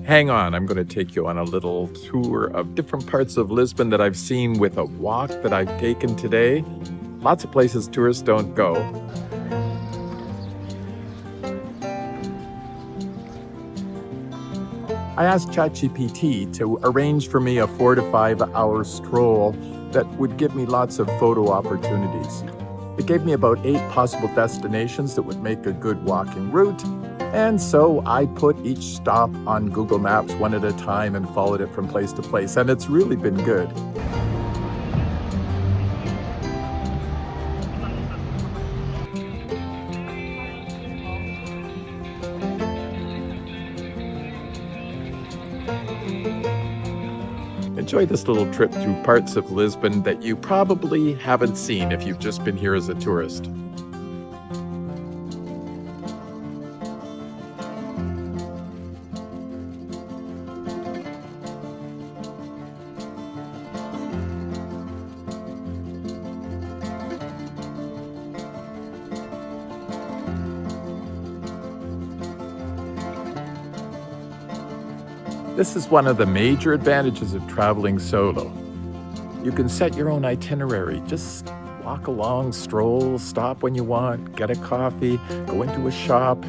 Hang on, I'm going to take you on a little tour of different parts of Lisbon that I've seen with a walk that I've taken today. Lots of places tourists don't go. I asked ChatGPT to arrange for me a 4 to 5 hour stroll that would give me lots of photo opportunities. It gave me about 8 possible destinations that would make a good walking route, and so I put each stop on Google Maps one at a time and followed it from place to place, and it's really been good. Enjoy this little trip through parts of Lisbon that you probably haven't seen if you've just been here as a tourist. This is one of the major advantages of traveling solo. You can set your own itinerary. Just walk along, stroll, stop when you want, get a coffee, go into a shop.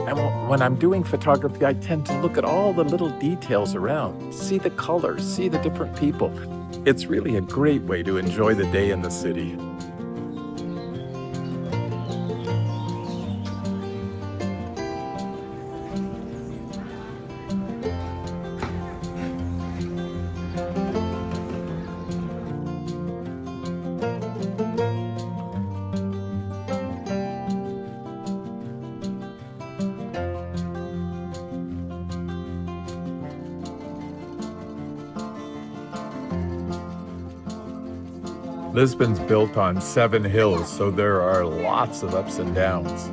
And when I'm doing photography, I tend to look at all the little details around, see the colors, see the different people. It's really a great way to enjoy the day in the city. Lisbon's built on 7 hills, so there are lots of ups and downs.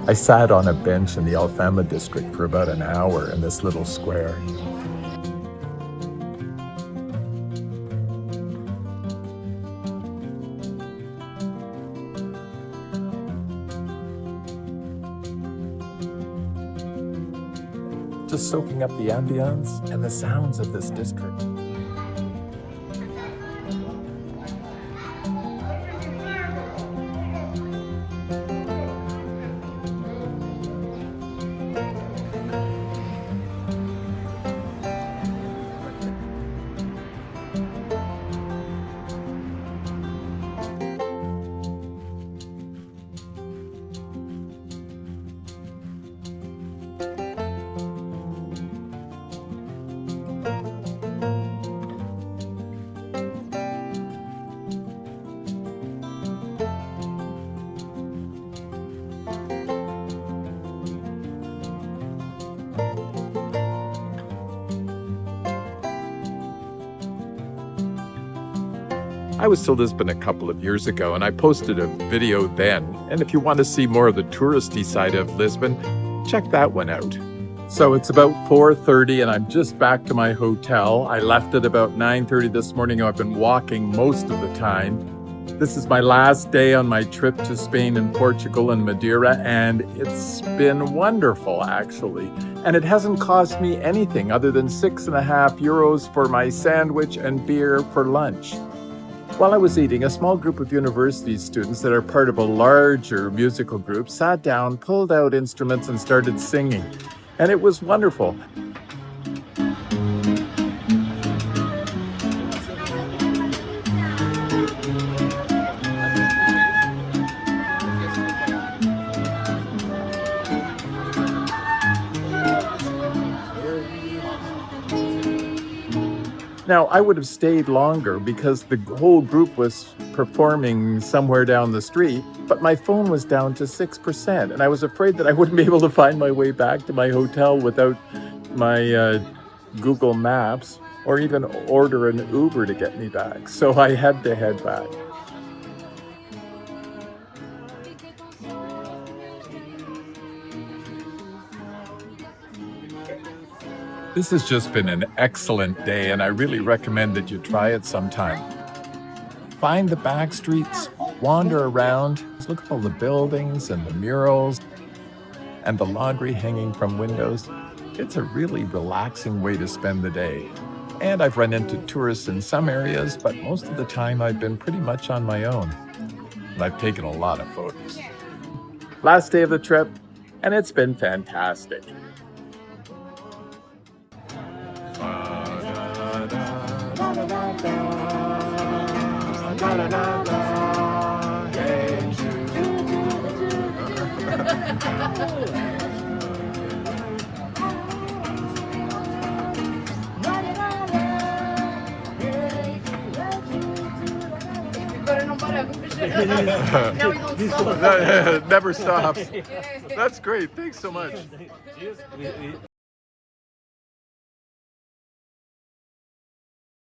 I sat on a bench in the Alfama district for about an hour in this little square. Just soaking up the ambience and the sounds of this district. I was to Lisbon a couple of years ago, and I posted a video then. And if you want to see more of the touristy side of Lisbon, check that one out. So it's about 4:30 and I'm just back to my hotel. I left at about 9:30 this morning. I've been walking most of the time. This is my last day on my trip to Spain and Portugal and Madeira, and it's been wonderful, actually. And it hasn't cost me anything other than €6.50 for my sandwich and beer for lunch. While I was eating, a small group of university students that are part of a larger musical group sat down, pulled out instruments, and started singing. And it was wonderful. Now, I would have stayed longer because the whole group was performing somewhere down the street, but my phone was down to 6%, and I was afraid that I wouldn't be able to find my way back to my hotel without my Google Maps or even order an Uber to get me back. So I had to head back. This has just been an excellent day, and I really recommend that you try it sometime. Find the back streets, wander around, look at all the buildings and the murals and the laundry hanging from windows. It's a really relaxing way to spend the day. And I've run into tourists in some areas, but most of the time I've been pretty much on my own. And I've taken a lot of photos. Last day of the trip, and it's been fantastic. Never stops. That's great. Thanks so much.